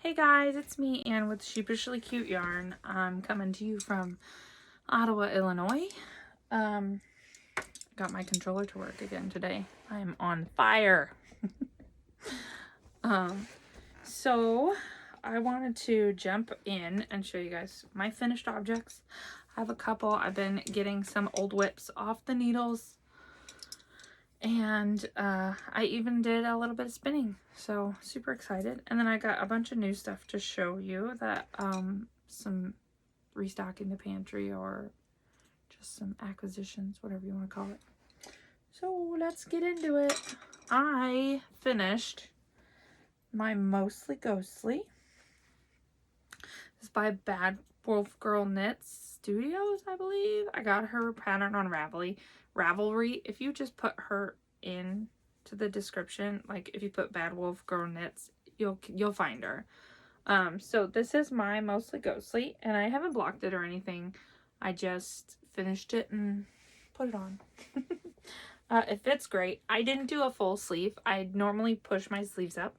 Hey guys, it's me, Anne with Sheepishly Cute Yarn. I'm coming to you from Ottawa, Illinois. Got my controller to work again today. I'm on fire. So I wanted to jump in and show you guys my finished objects. I have a couple. I've been getting some old whips off the needles. And I even did a little bit of spinning, so super excited. And then I got a bunch of new stuff to show you, that some restocking the pantry or just some acquisitions, whatever you want to call it. So let's get into it. I finished my Mostly Ghostly. This is by Bad Wolf Girl Knits Studios, I believe. I got her pattern on Ravelry. If you just put her in to the description, like if you put Bad Wolf Girl Knits, you'll find her. So this is my Mostly Ghostly, and I haven't blocked it or anything. I just finished it and put it on. It fits great. I didn't do a full sleeve. I normally push my sleeves up.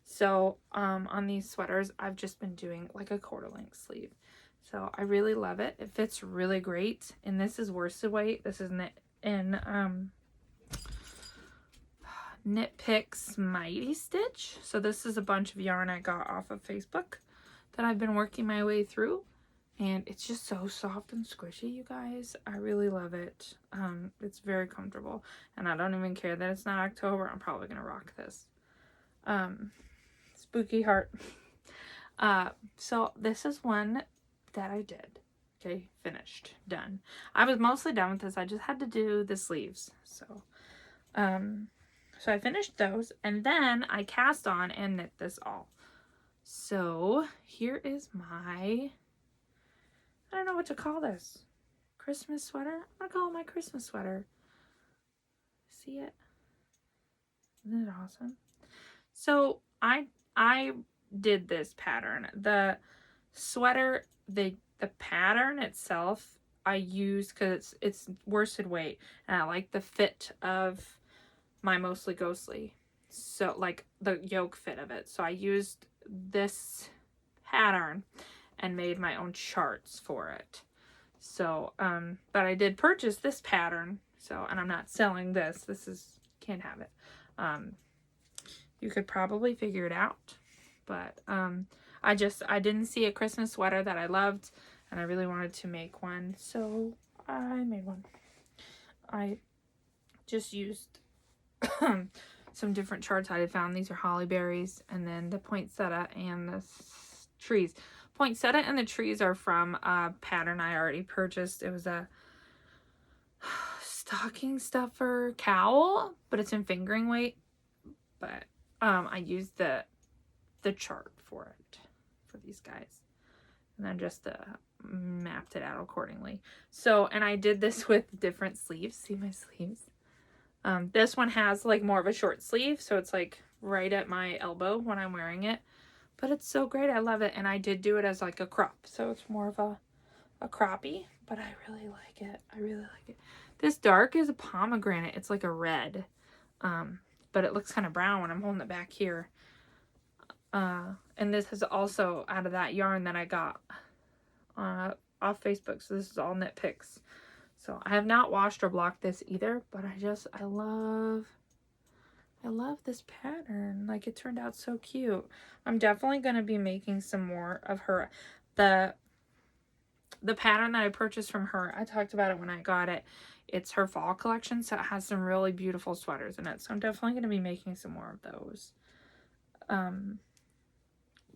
So on these sweaters, I've just been doing like a quarter length sleeve. So I really love it. It fits really great. And this is worsted weight. This is in Knit Picks Mighty Stitch. So this is a bunch of yarn I got off of Facebook that I've been working my way through. And it's just so soft and squishy, you guys. I really love it. It's very comfortable. And I don't even care that it's not October. I'm probably going to rock this. Spooky heart. So this is one that I did. Okay, finished, done. I was mostly done with this. I just had to do the sleeves. So I finished those, and then I cast on and knit this all. So here is my, I don't know what to call this. Christmas sweater? I'm gonna call it my Christmas sweater. See it? Isn't it awesome? So I did this pattern. The sweater, the pattern itself I used because it's worsted weight, and I like the fit of my Mostly Ghostly, so like the yoke fit of it. So I used this pattern and made my own charts for it. So but I did purchase this pattern, so, and I'm not selling this. This is, can't have it. You could probably figure it out, but I didn't see a Christmas sweater that I loved, and I really wanted to make one, so I made one. I just used some different charts I had found. These are holly berries, and then the poinsettia and the trees. Poinsettia and the trees are from a pattern I already purchased. It was a stocking stuffer cowl, but it's in fingering weight. But I used the chart for it, for these guys, and then just mapped it out accordingly. So, and I did this with different sleeves. See my sleeves? This one has like more of a short sleeve, so it's like right at my elbow when I'm wearing it, but it's so great. I love it. And I did do it as like a crop, so it's more of a croppy, but I really like it. I really like it. This dark is a pomegranate. It's like a red, but it looks kind of brown when I'm holding it back here. And this is also out of that yarn that I got off Facebook. So this is all Knit Picks. So I have not washed or blocked this either, but I love this pattern. Like, it turned out so cute. I'm definitely going to be making some more of her. The pattern that I purchased from her, I talked about it when I got it. It's her fall collection, so it has some really beautiful sweaters in it. So I'm definitely going to be making some more of those.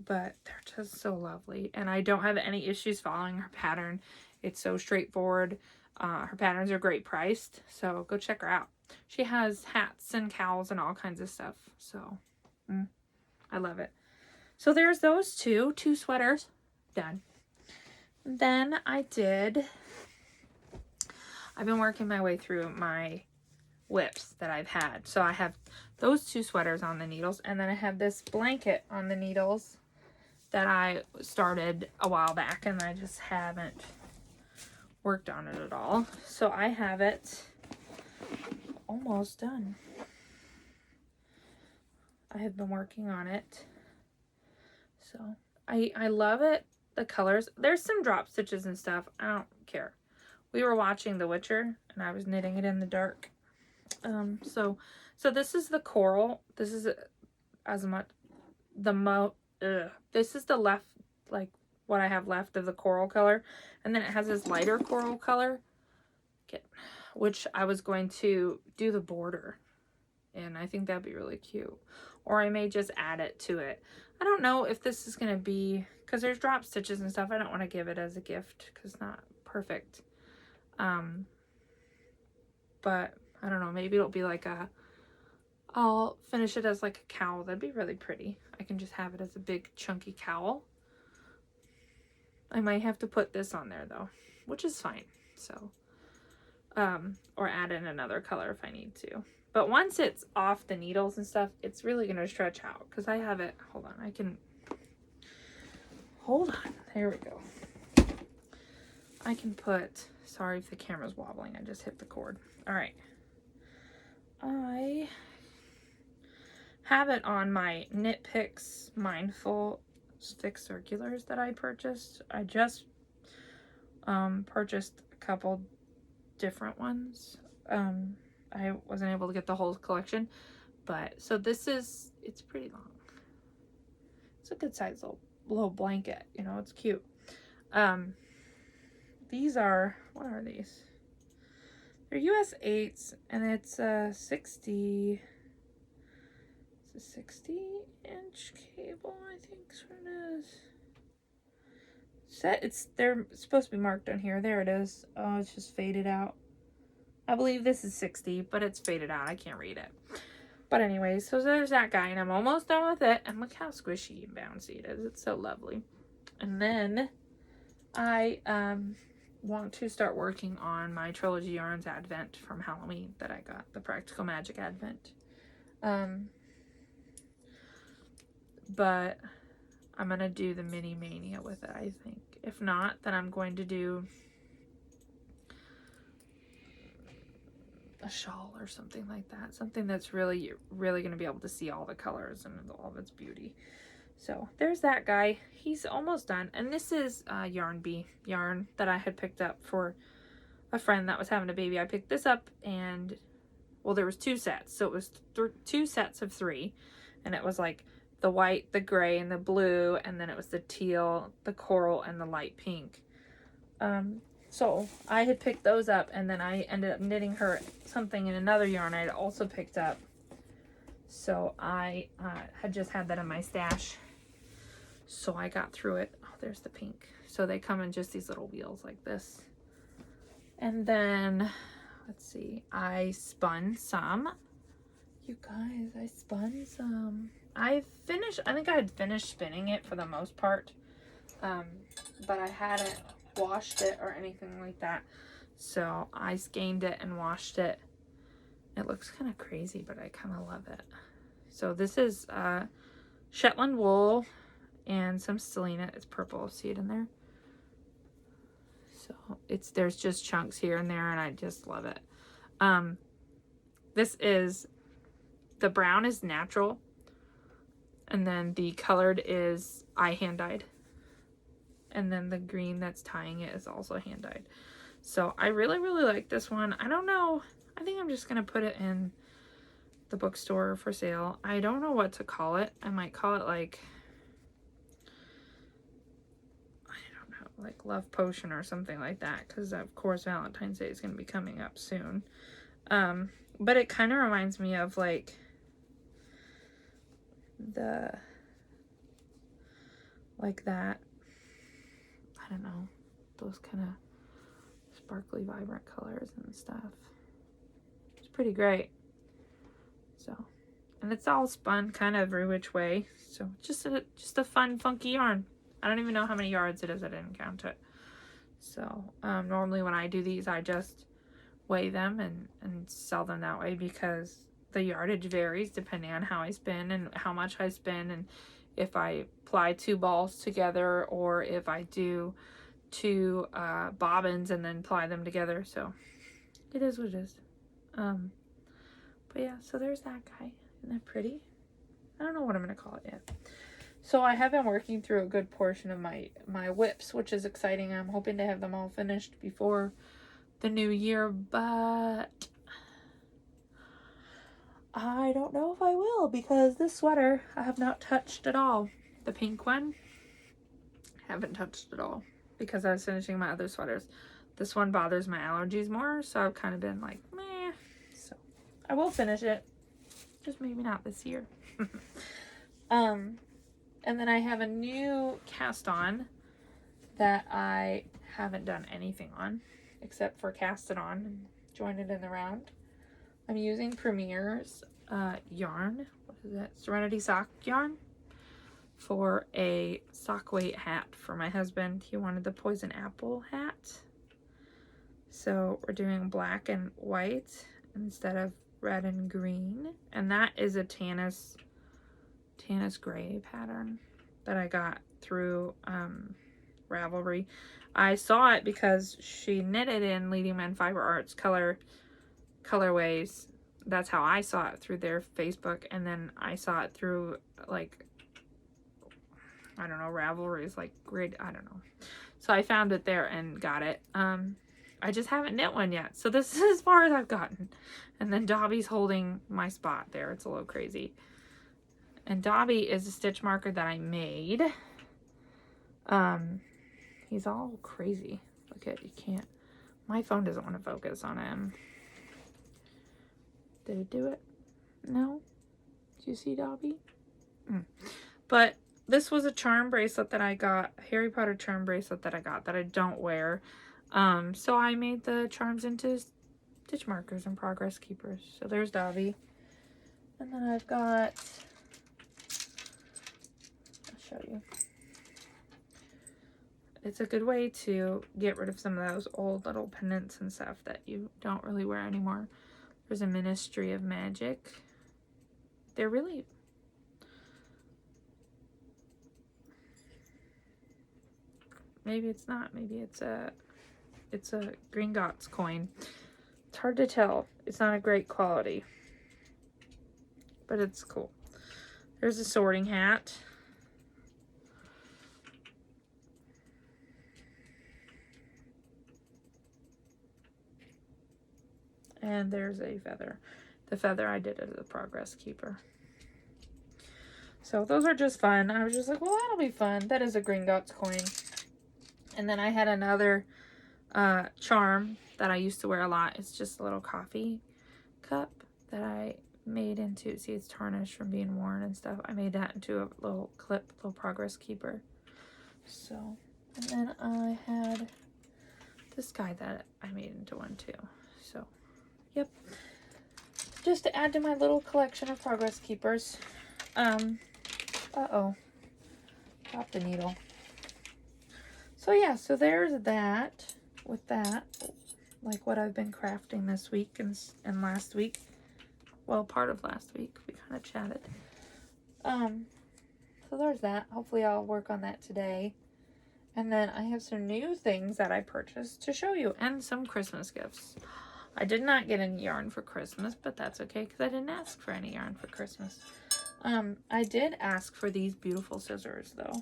But they're just so lovely, and I don't have any issues following her pattern. It's so straightforward. Her patterns are great priced, so go check her out. She has hats and cowls and all kinds of stuff, so I love it. So there's those two sweaters done. Then I've been working my way through my whips that I've had. So I have those two sweaters on the needles, and then I have this blanket on the needles that I started a while back, and I just haven't worked on it at all. So I have it almost done. I have been working on it. So I love it. The colors. There's some drop stitches and stuff. I don't care. We were watching The Witcher and I was knitting it in the dark. So this is the coral. This is as much this is the left, like what I have left of the coral color, and then it has this lighter coral color, which I was going to do the border, and I think that'd be really cute. Or I may just add it to it. I don't know if this is gonna be, because there's drop stitches and stuff. I don't want to give it as a gift because it's not perfect. But I don't know, maybe it'll be like I'll finish it as like a cowl. That'd be really pretty. I can just have it as a big chunky cowl. I might have to put this on there though, which is fine. So, or add in another color if I need to. But once it's off the needles and stuff, it's really going to stretch out because I have it. Hold on. Hold on. There we go. I can put, sorry if the camera's wobbling. I just hit the cord. All right. I have it on my Knit Picks Mindful stick circulars that I purchased. I just purchased a couple different ones. I wasn't able to get the whole collection, but so this is, it's pretty long. It's a good size little blanket, you know, it's cute. These are, what are these? They're US 8s, and it's a 60, it's a 60-inch cable, I think is what it is. They're supposed to be marked on here. There it is. Oh, it's just faded out. I believe this is 60, but it's faded out. I can't read it. But anyways, so there's that guy, and I'm almost done with it. And look how squishy and bouncy it is. It's so lovely. And then I want to start working on my Trilogy Yarns Advent from Halloween that I got, the Practical Magic Advent. But I'm going to do the Mini Mania with it, I think. If not, then I'm going to do a shawl or something like that. Something that's really, really going to be able to see all the colors and all of its beauty. So there's that guy. He's almost done. And this is Yarn Bee yarn that I had picked up for a friend that was having a baby. I picked this up and, well, there was 2 sets. So it was 2 sets of 3. And it was like the white, the gray, and the blue. And then it was the teal, the coral, and the light pink. So I had picked those up, and then I ended up knitting her something in another yarn I had also picked up. So I had just had that in my stash. So I got through it. Oh, there's the pink. So they come in just these little wheels like this. And then, let's see, I spun some. You guys, I spun some. I think I had finished spinning it for the most part. But I hadn't washed it or anything like that, so I skeined it and washed it. It looks kind of crazy, but I kind of love it. So this is Shetland wool and some stellina. It's purple. See it in there? So there's just chunks here and there, and I just love it. This is, the brown is natural, and then the colored is I hand dyed. And then the green that's tying it is also hand dyed. So I really, really like this one. I don't know. I think I'm just going to put it in the bookstore for sale. I don't know what to call it. I might call it like, I don't know, like Love Potion or something like that. Because of course Valentine's Day is going to be coming up soon. But it kind of reminds me of like that. I don't know, those kind of sparkly, vibrant colors and stuff. It's pretty great. So, and it's all spun kind of every which way. So just a fun, funky yarn. I don't even know how many yards it is. I didn't count it. So normally when I do these, I just weigh them and sell them that way, because the yardage varies depending on how I spin and how much I spin, and if I ply 2 balls together or if I do 2 bobbins and then ply them together. So it is what it is. But yeah, so there's that guy. Isn't that pretty? I don't know what I'm gonna call it yet. So I have been working through a good portion of my whips, which is exciting. I'm hoping to have them all finished before the new year, but I don't know if I will, because this sweater I have not touched at all. The pink one, haven't touched at all because I was finishing my other sweaters. This one bothers my allergies more, so I've kind of been like, meh. So I will finish it, just maybe not this year. And then I have a new cast on that I haven't done anything on except for cast it on and join it in the round. I'm using Premier's yarn. What is that? Serenity sock yarn for a sock weight hat for my husband. He wanted the poison apple hat. So we're doing black and white instead of red and green. And that is a Tanis gray pattern that I got through Ravelry. I saw it because she knitted in Leading Men Fiber Arts colorways. That's how I saw it, through their Facebook, and then I saw it through, like, I don't know, Ravelry's like grid, I don't know. So I found it there and got it. I just haven't knit one yet, so this is as far as I've gotten. And then Dobby's holding my spot there. It's a little crazy. And Dobby is a stitch marker that I made. He's all crazy. Look at, you can't, my phone doesn't want to focus on him. Did it do it? No? Do you see Dobby? But this was a charm bracelet that I got, a Harry Potter charm bracelet that I got that I don't wear. So I made the charms into stitch markers and progress keepers. So there's Dobby. And then I've got, I'll show you. It's a good way to get rid of some of those old little pendants and stuff that you don't really wear anymore. There's a Ministry of Magic. They're really, maybe it's not, maybe it's a Gringotts coin. It's hard to tell. It's not a great quality, but it's cool. There's a sorting hat. And there's a feather. The feather I did as a progress keeper. So those are just fun. I was just like, well, that'll be fun. That is a Gringotts coin. And then I had another charm that I used to wear a lot. It's just a little coffee cup that I made into, see, it's tarnished from being worn and stuff. I made that into a little clip, little progress keeper. So, and then I had this guy that I made into one too. So, yep. Just to add to my little collection of progress keepers. Uh-oh. Dropped the needle. So yeah, so there's that. With that, like what I've been crafting this week and last week. Well, part of last week. We kind of chatted. So there's that. Hopefully I'll work on that today. And then I have some new things that I purchased to show you. And some Christmas gifts. I did not get any yarn for Christmas, but that's okay because I didn't ask for any yarn for Christmas. I did ask for these beautiful scissors though.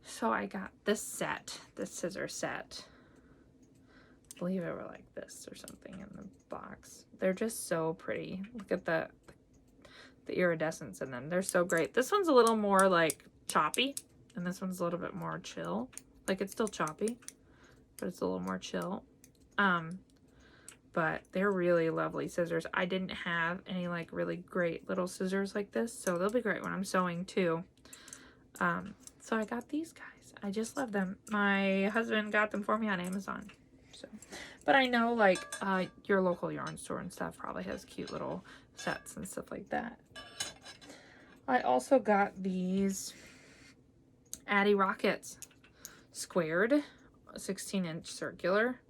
So I got this set, this scissor set. I believe they were like this or something in the box. They're just so pretty. Look at the iridescence in them. They're so great. This one's a little more like choppy, and this one's a little bit more chill. Like, it's still choppy, but it's a little more chill. But they're really lovely scissors. I didn't have any like really great little scissors like this, so they'll be great when I'm sewing too. So I got these guys. I just love them. My husband got them for me on Amazon. So, but I know like your local yarn store and stuff probably has cute little sets and stuff like that. I also got these Addi Rockets squared, 16-inch circular,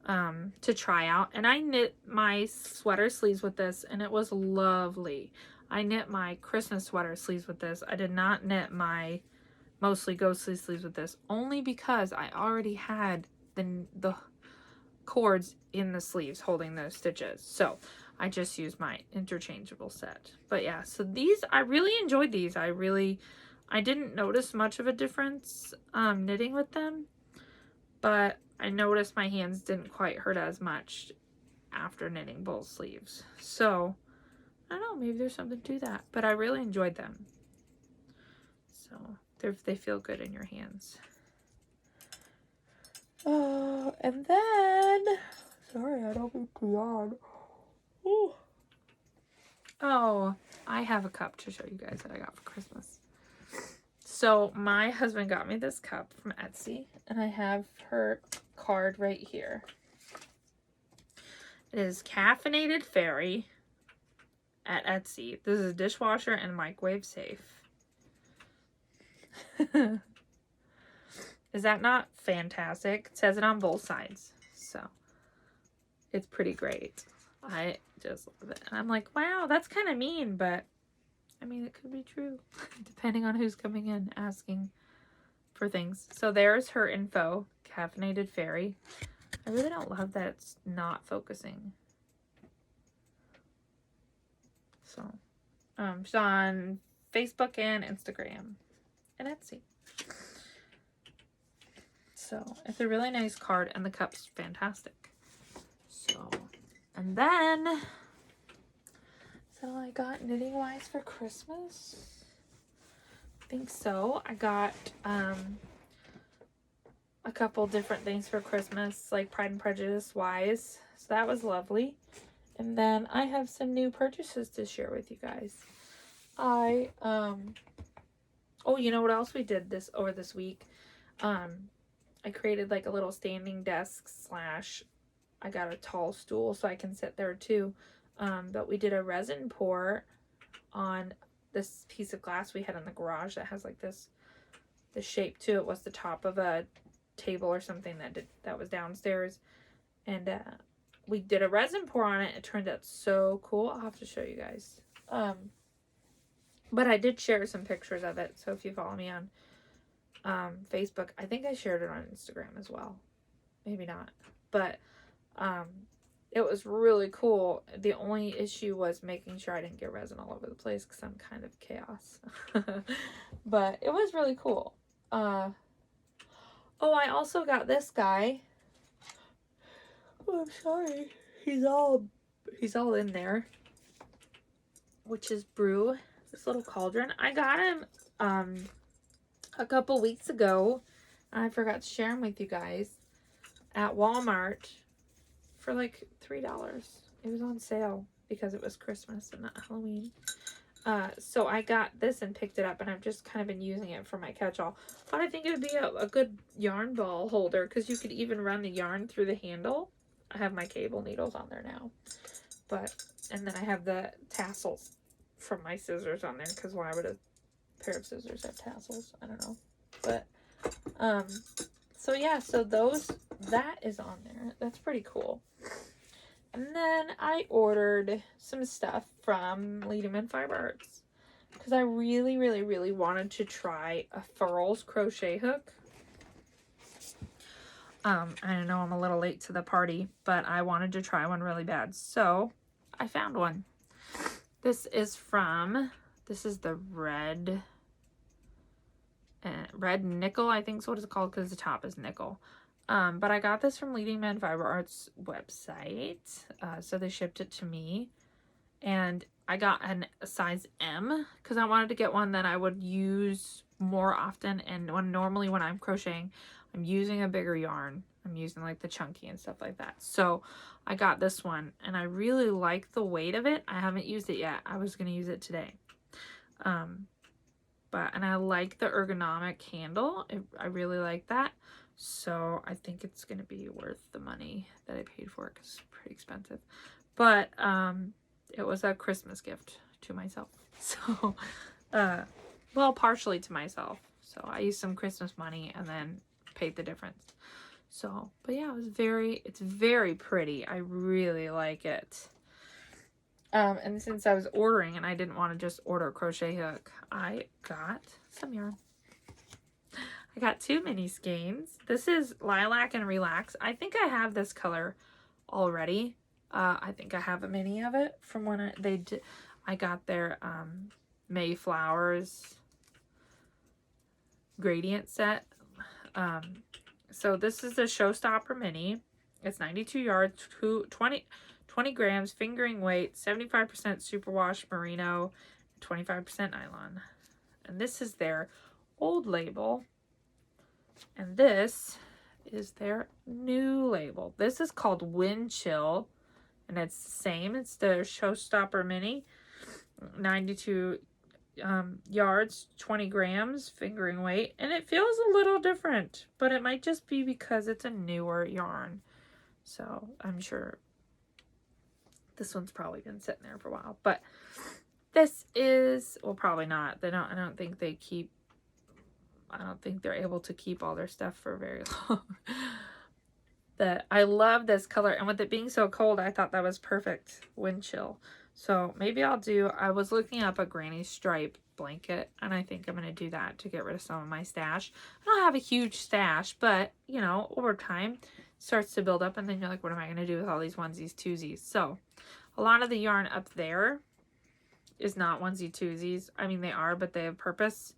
to try out. And I knit my sweater sleeves with this, and it was lovely. I knit my Christmas sweater sleeves with this. I did not knit my mostly ghostly sleeves with this, only because I already had the cords in the sleeves holding those stitches. So I just use my interchangeable set. But yeah, so these, I really enjoyed these. I didn't notice much of a difference knitting with them, but I noticed my hands didn't quite hurt as much after knitting both sleeves. So, I don't know, maybe there's something to that, but I really enjoyed them. So, they feel good in your hands. Oh, and then, sorry, I don't mean to yawn. Ooh. Oh, I have a cup to show you guys that I got for Christmas. So my husband got me this cup from Etsy, and I have her card right here. It is Caffeinated Fairy at Etsy. This is dishwasher and microwave safe. Is that not fantastic? It says it on both sides, so it's pretty great. I just love it. And I'm like, wow, that's kind of mean, but I mean, it could be true, depending on who's coming in asking for things. So there's her info, Caffeinated Fairy. I really don't love that it's not focusing. So, she's on Facebook and Instagram and Etsy. So, it's a really nice card, and the cup's fantastic. So, and then, is that all I got knitting-wise for Christmas? I think so. I got, a couple different things for Christmas, like Pride and Prejudice wise. So that was lovely. And then I have some new purchases to share with you guys. Oh, you know what else we did over this week? I created like a little standing desk / I got a tall stool so I can sit there too. But we did a resin pour on this piece of glass we had in the garage that has like the shape to it was the top of a table or something that was downstairs, and we did a resin pour on it. It turned out so cool. I'll have to show you guys. But I did share some pictures of it, so if you follow me on Facebook, I think I shared it on Instagram as well. Maybe not, but it was really cool. The only issue was making sure I didn't get resin all over the place because I'm kind of chaos. But it was really cool. Oh, I also got this guy. Oh, I'm sorry. He's all in there. Which is Brew. This little cauldron. I got him a couple weeks ago. I forgot to share him with you guys at Walmart for like $3. It was on sale because it was Christmas and not Halloween. So I got this and picked it up, and I've just kind of been using it for my catch-all. Thought I think it would be a good yarn ball holder because you could even run the yarn through the handle. I have my cable needles on there now, and then I have the tassels from my scissors on there because why would a pair of scissors have tassels? I don't know, but so yeah, so that is on there. That's pretty cool. And then I ordered some stuff from Lederman Fiber Arts because I really, really, really wanted to try a Furls crochet hook. I know I'm a little late to the party, but I wanted to try one really bad, so I found one. This is the red nickel, I think is what it's called, because the top is nickel. But I got this from Leading Man Fiber Arts website. So they shipped it to me. And I got a size M because I wanted to get one that I would use more often. And normally when I'm crocheting, I'm using a bigger yarn. I'm using like the chunky and stuff like that. So I got this one and I really like the weight of it. I haven't used it yet. I was going to use it today. And I like the ergonomic handle. I really like that. So I think it's going to be worth the money that I paid for it because it's pretty expensive. But it was a Christmas gift to myself. So, well, partially to myself. So I used some Christmas money and then paid the difference. So, but yeah, it's very pretty. I really like it. And since I was ordering and I didn't want to just order a crochet hook, I got some yarn. I got 2 mini skeins. This is Lilac and Relax. I think I have this color already. I think I have a mini of it from when I got their Mayflowers gradient set. So this is the Showstopper mini. It's 92 yards, 20 grams, fingering weight, 75% superwash merino, 25% nylon. And this is their old label. And this is their new label. This is called Wind Chill. And it's the same. It's the Showstopper mini. 92 yards, 20 grams, fingering weight. And it feels a little different. But it might just be because it's a newer yarn. So I'm sure this one's probably been sitting there for a while. But this is, well, probably not. I don't think they're able to keep all their stuff for very long. I love this color, and with it being so cold, I thought that was perfect. Wind Chill. So maybe I was looking up a granny stripe blanket, and I think I'm going to do that to get rid of some of my stash. I don't have a huge stash, but, you know, over time, it starts to build up, and then you're like, what am I going to do with all these onesies, twosies? So a lot of the yarn up there is not onesie, twosies. I mean, they are, but they have purpose.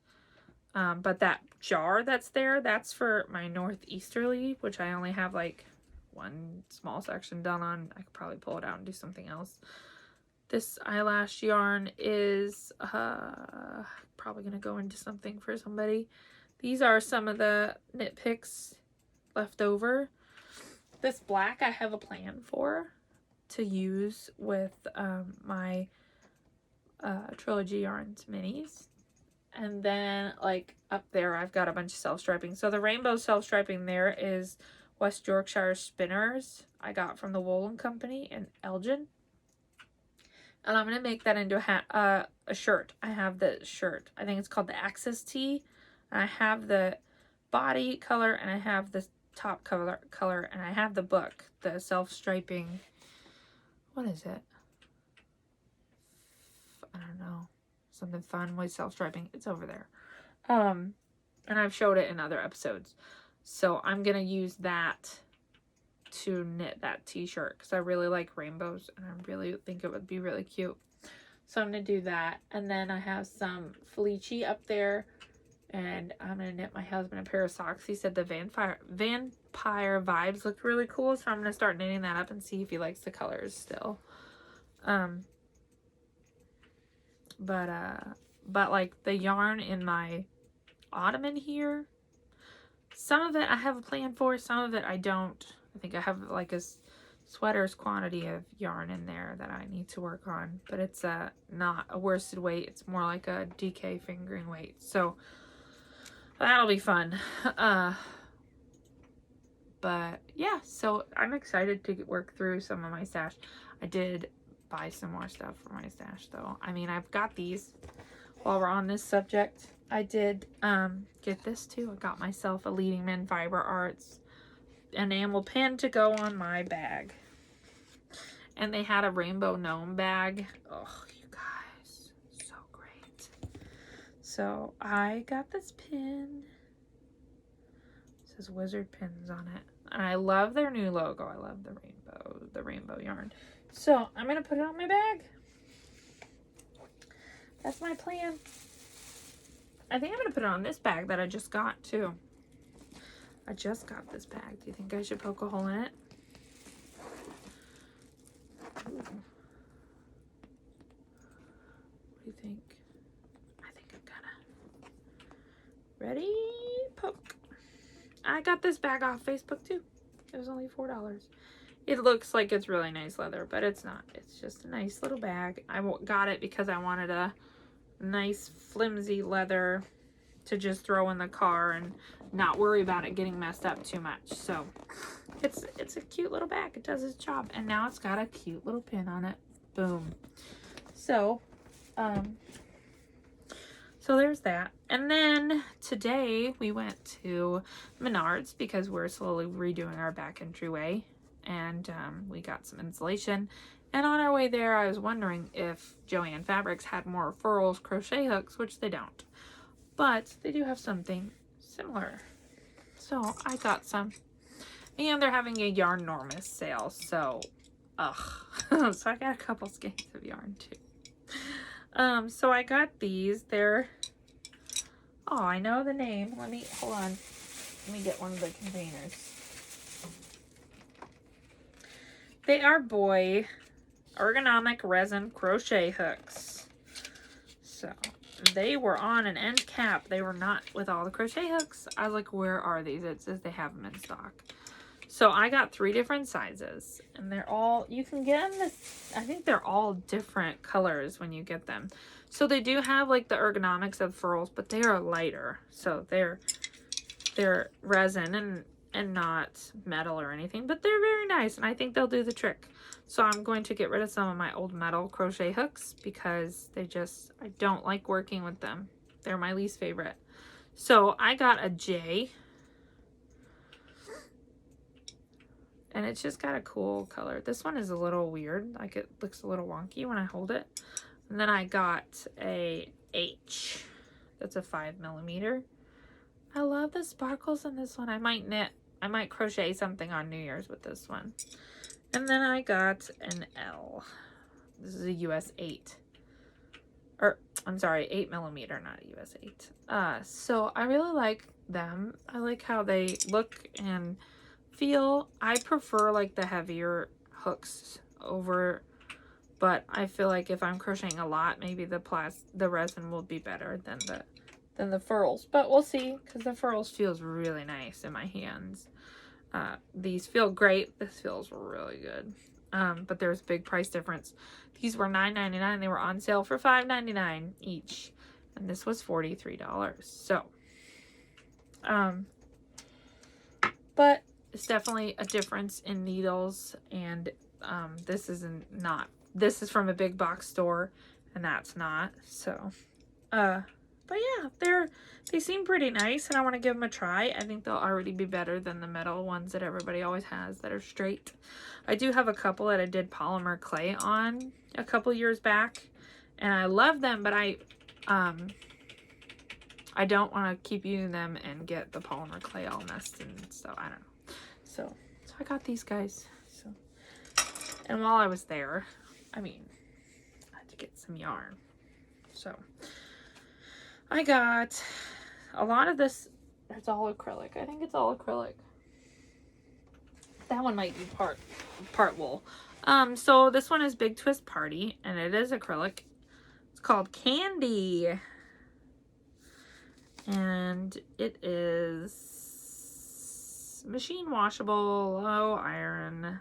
But that jar that's there, that's for my northeasterly, which I only have like one small section done on. I could probably pull it out and do something else. This eyelash yarn is probably going to go into something for somebody. These are some of the knit picks left over. This black I have a plan for to use with my Trilogy Yarns minis. And then, like, up there, I've got a bunch of self-striping. So the rainbow self-striping there is West Yorkshire Spinners. I got from the Woolen Company in Elgin. And I'm going to make that into a shirt. I have the shirt. I think it's called the Axis Tee. And I have the body color, and I have the top color, and I have the book, the self-striping. What is it? I don't know. Something fun with self-striping. It's over there. And I've showed it in other episodes. So I'm going to use that to knit that t-shirt because I really like rainbows and I really think it would be really cute. So I'm going to do that. And then I have some Felici up there. And I'm going to knit my husband a pair of socks. He said the vampire vibes look really cool. So I'm going to start knitting that up and see if he likes the colors still. But like the yarn in my ottoman here, some of it I have a plan for, some of it I don't. I think I have like a sweater's quantity of yarn in there that I need to work on, but it's not a worsted weight. It's more like a DK fingering weight. So that'll be fun. But yeah, so I'm excited to work through some of my stash. I did buy some more stuff for my stash though. I mean, I've got these. While we're on this subject, I did get this too. I got myself a Leading Men Fiber Arts enamel pin to go on my bag. And they had a rainbow gnome bag. Oh, you guys, so great. So I got this pin. It says Wizard Pins on it. And I love their new logo. I love the rainbow yarn. So I'm going to put it on my bag. That's my plan. I think I'm going to put it on this bag that I just got too. I just got this bag. Do you think I should poke a hole in it? Ooh. What do you think? I think I'm gonna. Ready? Poke. I got this bag off Facebook too. It was only $4. It looks like it's really nice leather, but it's not. It's just a nice little bag. I got it because I wanted a nice flimsy leather to just throw in the car and not worry about it getting messed up too much. So it's a cute little bag. It does its job. And now it's got a cute little pin on it. Boom. So there's that. And then today we went to Menards because we're slowly redoing our back entryway. And we got some insulation. And on our way there, I was wondering if Joann Fabrics had more furls crochet hooks, which they don't. But they do have something similar. So I got some. And they're having a Yarnormous sale. So ugh. So I got a couple skeins of yarn too. So I got these. They're, oh, I know the name. Let me, hold on. Let me get one of the containers. They are Boy ergonomic resin crochet hooks. So they were on an end cap. They were not with all the crochet hooks. I was like, where are these? It says they have them in stock. So I got 3 different sizes, and they're all, you can get them this, I think they're all different colors when you get them. So they do have like the ergonomics of furls, but they are lighter. So they're resin and not metal or anything, but they're very nice, and I think they'll do the trick. So I'm going to get rid of some of my old metal crochet hooks because they just, I don't like working with them. They're my least favorite. So I got a J, and it's just got a cool color. This one is a little weird, like it looks a little wonky when I hold it. And then I got a H, that's a 5mm. I love the sparkles in this one. I might crochet something on New Year's with this one. And then I got an L. This is a US 8. Or, I'm sorry, 8mm, not a US 8. So I really like them. I like how they look and feel. I prefer like the heavier hooks over, but I feel like if I'm crocheting a lot, maybe the resin will be better than the furls. But we'll see, because the furls feels really nice in my hands. These feel great. This feels really good. But there's a big price difference. These were $9.99. They were on sale for $5.99 each. And this was $43. So, but it's definitely a difference in needles. And this is from a big box store, and that's not. So, but yeah, they seem pretty nice, and I want to give them a try. I think they'll already be better than the metal ones that everybody always has that are straight. I do have a couple that I did polymer clay on a couple years back, and I love them, but I don't want to keep using them and get the polymer clay all messed and stuff. I don't know. So I got these guys. So, and while I was there, I mean, I had to get some yarn. So I got a lot of this. It's all acrylic. I think it's all acrylic. That one might be part wool. So this one is Big Twist Party, and it is acrylic. It's called Candy. And it is machine washable, low iron,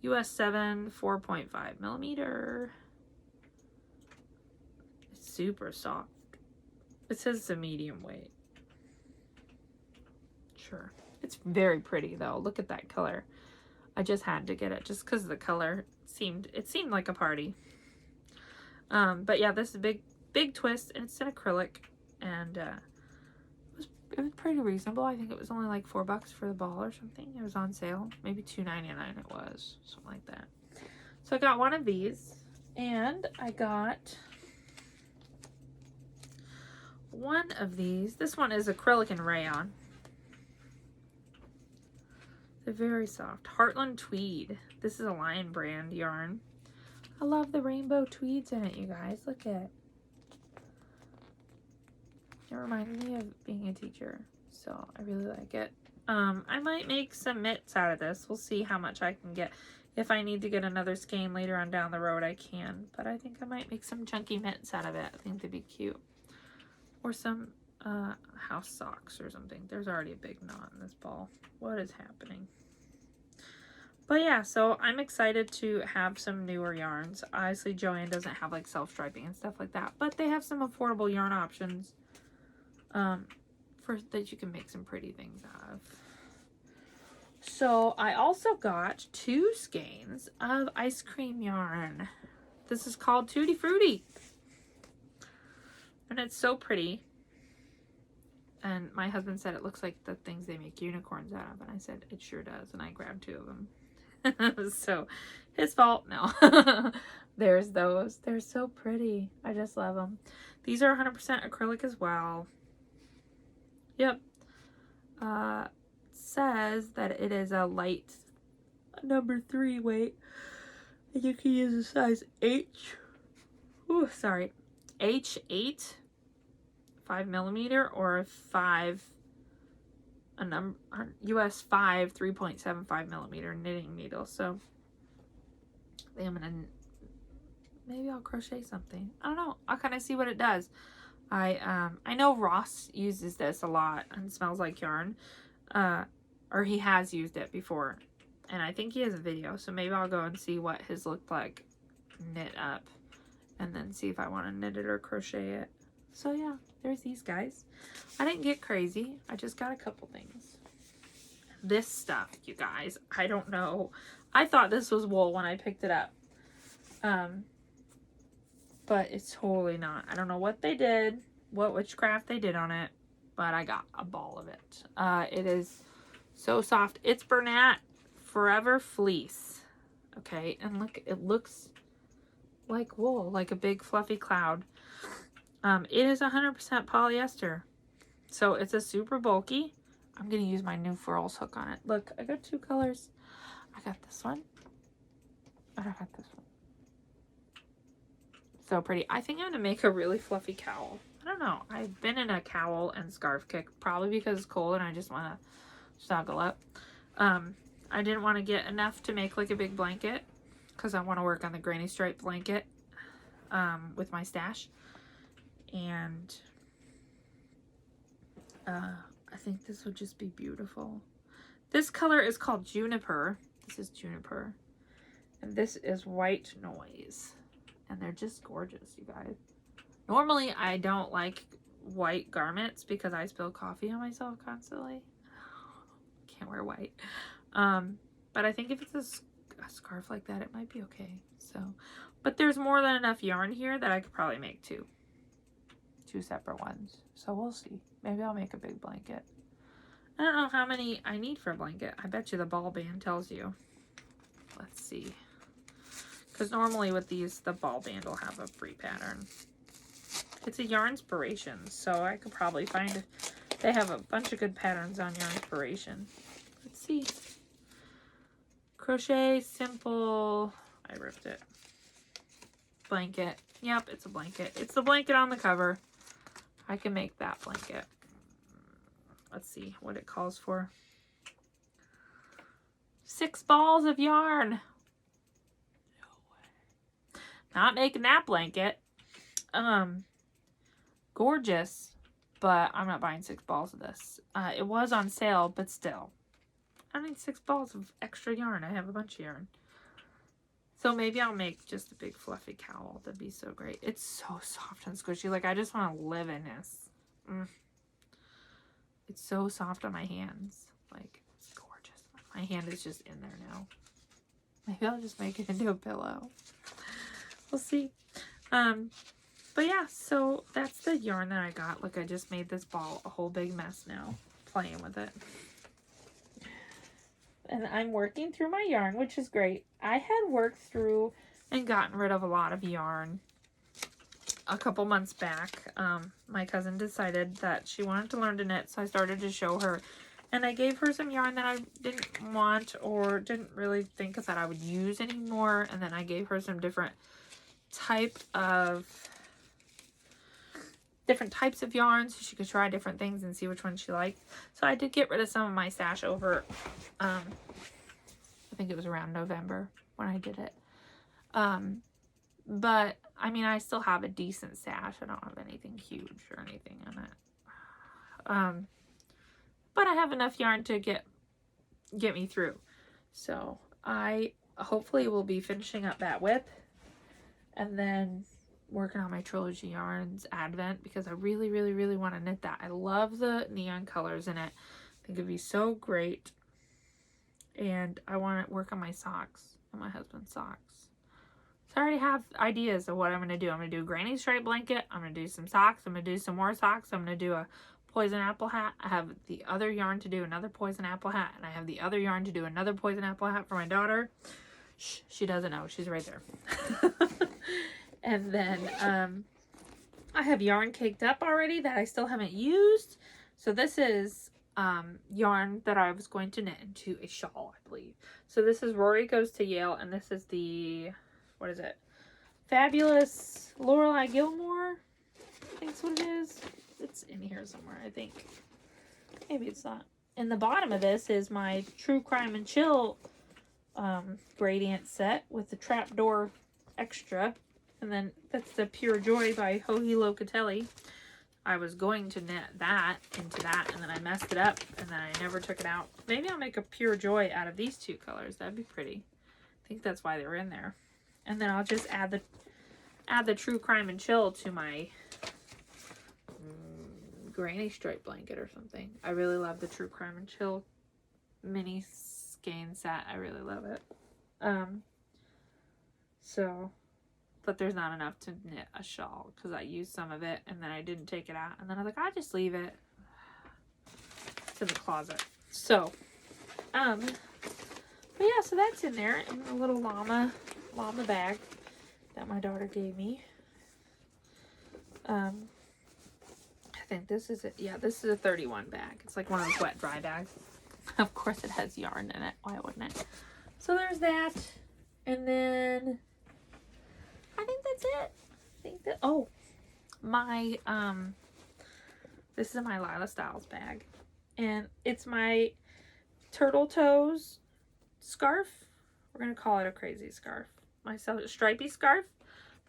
US 7, 4.5mm. It's super soft. It says it's a medium weight. Sure. It's very pretty though. Look at that color. I just had to get it just because the color seemed like a party. But yeah, this is big twist, and it's an acrylic, and it was pretty reasonable. I think it was only like $4 for the ball or something. It was on sale. Maybe $2.99 it was. Something like that. So I got one of these, and I got one of these. This one is acrylic and rayon. They're very soft. Heartland Tweed. This is a Lion brand yarn. I love the rainbow tweeds in it, you guys. Look at it. It reminded me of being a teacher, so I really like it. I might make some mitts out of this. We'll see how much I can get. If I need to get another skein later on down the road, I can. But I think I might make some chunky mitts out of it. I think they'd be cute. Or some house socks or something. There's already a big knot in this ball. What is happening? But yeah, so I'm excited to have some newer yarns. Obviously, Joann doesn't have like self-striping and stuff like that, but they have some affordable yarn options for that you can make some pretty things out of. So I also got 2 skeins of ice cream yarn. This is called Tutti Frutti, and it's so pretty. And my husband said it looks like the things they make unicorns out of, and I said it sure does, and I grabbed 2 of them. So his fault. No. There's those. They're so pretty. I just love them. These are 100% acrylic as well. Yep. Says that it is a light number 3 weight. And you can use a size H8, 5mm, or US 5 3.75mm knitting needle. So I think I'm gonna, maybe I'll crochet something. I don't know. I'll kind of see what it does. I know Ross uses this a lot and Smells Like Yarn, or he has used it before, and I think he has a video, so maybe I'll go and see what his looked like knit up, and then see if I want to knit it or crochet it. So yeah, there's these guys. I didn't get crazy. I just got a couple things. This stuff, you guys, I don't know. I thought this was wool when I picked it up. But it's totally not. I don't know what they did, what witchcraft they did on it, but I got a ball of it. It is so soft. It's Bernat Forever Fleece. Okay, and look, it looks like wool, like a big fluffy cloud. It is 100% polyester, so it's a super bulky. I'm gonna use my new Furls hook on it. Look, I got two colors. I got this one, and I got this one. So pretty. I think I'm gonna make a really fluffy cowl. I don't know. I've been in a cowl and scarf kick, probably because it's cold and I just want to snuggle up. I didn't want to get enough to make like a big blanket because I want to work on the granny stripe blanket with my stash. And I think this would just be beautiful. This color is called Juniper. This is Juniper. And this is White Noise. And they're just gorgeous, you guys. Normally, I don't like white garments because I spill coffee on myself constantly. Can't wear white. But I think if it's a scarf like that, it might be okay. So, but there's more than enough yarn here that I could probably make two separate ones. So we'll see. Maybe I'll make a big blanket. I don't know how many I need for a blanket. I bet you the ball band tells you. Let's see. Because normally with these, the ball band will have a free pattern. It's a Yarnspiration, so I could probably find, they have a bunch of good patterns on Yarnspiration. Let's see. Crochet, simple, I ripped it. Blanket. Yep, it's a blanket. It's the blanket on the cover. I can make that blanket. Let's see what it calls for. 6 balls of yarn. Not making that blanket. Gorgeous, but I'm not buying 6 balls of this. It was on sale, but still. I need 6 balls of extra yarn. I have a bunch of yarn. So maybe I'll make just a big fluffy cowl. That'd be so great. It's so soft and squishy. Like, I just want to live in this. It's so soft on my hands. Like, it's gorgeous. My hand is just in there now. Maybe I'll just make it into a pillow. We'll see. But yeah, so that's the yarn that I got. Look, I just made this ball a whole big mess now, playing with it. And I'm working through my yarn, which is great. I had worked through and gotten rid of a lot of yarn a couple months back. My cousin decided that she wanted to learn to knit, so I started to show her. And I gave her some yarn that I didn't want or didn't really think that I would use anymore. And then I gave her some different types of yarn so she could try different things and see which one she liked. So I did get rid of some of my stash over, I think it was around November when I did it. But I mean, I still have a decent stash. I don't have anything huge or anything in it. But I have enough yarn to get me through. So I hopefully will be finishing up that whip and then working on my Trilogy Yarns Advent, because I really, really, really want to knit that. I love the neon colors in it. I think it'd be so great. And I want to work on my socks and my husband's socks. So I already have ideas of what I'm going to do. I'm going to do a granny stripe blanket. I'm going to do some socks. I'm going to do some more socks. I'm going to do a poison apple hat. I have the other yarn to do another poison apple hat. And I have the other yarn to do another poison apple hat for my daughter. Shh, she doesn't know. She's right there. And then I have yarn caked up already that I still haven't used. So this is yarn that I was going to knit into a shawl, I believe. So this is Rory Goes to Yale, and this is the, what is it? Fabulous Lorelei Gilmore, I think's what it is. It's in here somewhere, I think. Maybe it's not. In the bottom of this is my True Crime and Chill gradient set with the trapdoor extra. And then that's the Pure Joy by Joji Locatelli. I was going to knit that into that, and then I messed it up, and then I never took it out. Maybe I'll make a Pure Joy out of these two colors. That'd be pretty. I think that's why they were in there. And then I'll just add the True Crime and Chill to my granny stripe blanket or something. I really love the True Crime and Chill mini skein set. I really love it. But there's not enough to knit a shawl because I used some of it and then I didn't take it out. And then I was like, I'll just leave it to the closet. So, but yeah, so that's in there in a little llama bag that my daughter gave me. I think this is it. Yeah, this is a 31 bag. It's like one of those wet dry bags. Of course it has yarn in it. Why wouldn't it? So there's that. And then I think that's it. I think that, oh, my, this is my Lila Styles bag. And it's my turtle toes scarf. We're going to call it a crazy scarf. My stripy scarf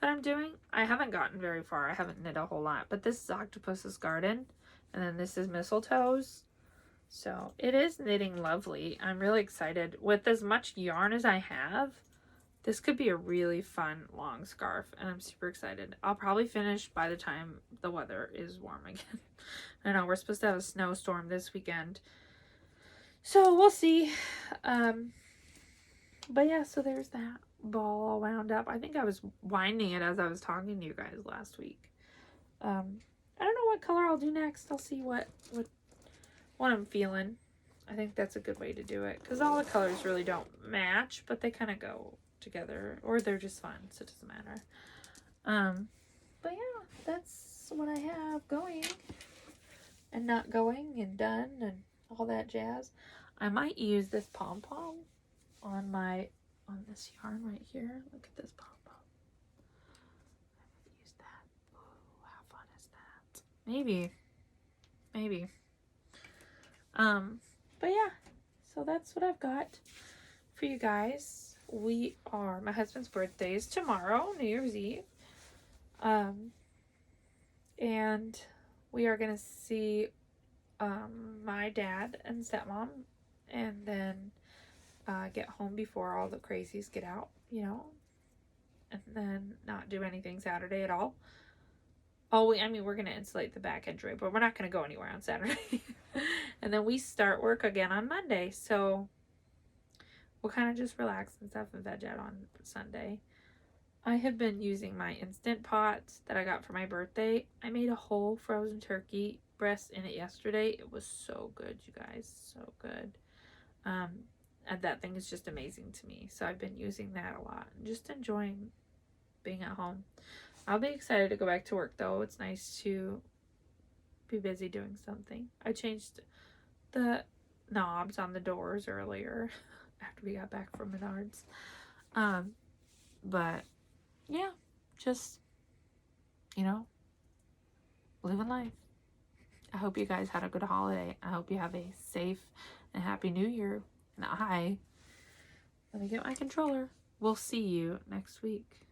that I'm doing. I haven't gotten very far. I haven't knit a whole lot. But this is Octopus's Garden. And then this is Mistletoes. So it is knitting lovely. I'm really excited. With as much yarn as I have, this could be a really fun long scarf, and I'm super excited. I'll probably finish by the time the weather is warm again. I know we're supposed to have a snowstorm this weekend, so we'll see. But yeah, so there's that ball all wound up. I think I was winding it as I was talking to you guys last week. I don't know what color I'll do next. I'll see what I'm feeling. I think that's a good way to do it because all the colors really don't match, but they kind of go together, or they're just fun, so it doesn't matter. But yeah, that's what I have going and not going and done and all that jazz. I might use this pom-pom on this yarn right here. Look at this pom-pom. I might use that. Ooh, how fun is that? Maybe. But yeah, so that's what I've got for you guys. My husband's birthday is tomorrow, New Year's Eve. And we are going to see my dad and stepmom, and then get home before all the crazies get out, and then not do anything Saturday at all. Oh, we're going to insulate the back entry, but we're not going to go anywhere on Saturday. And then we start work again on Monday, so we'll kind of just relax and stuff and veg out on Sunday. I have been using my Instant Pot that I got for my birthday. I made a whole frozen turkey breast in it yesterday. It was so good, you guys. So good. And that thing is just amazing to me. So I've been using that a lot. Just enjoying being at home. I'll be excited to go back to work, though. It's nice to be busy doing something. I changed the knobs on the doors earlier after we got back from Menards. But yeah, just, living life. I hope you guys had a good holiday. I hope you have a safe and happy new year. And let me get my controller. We'll see you next week.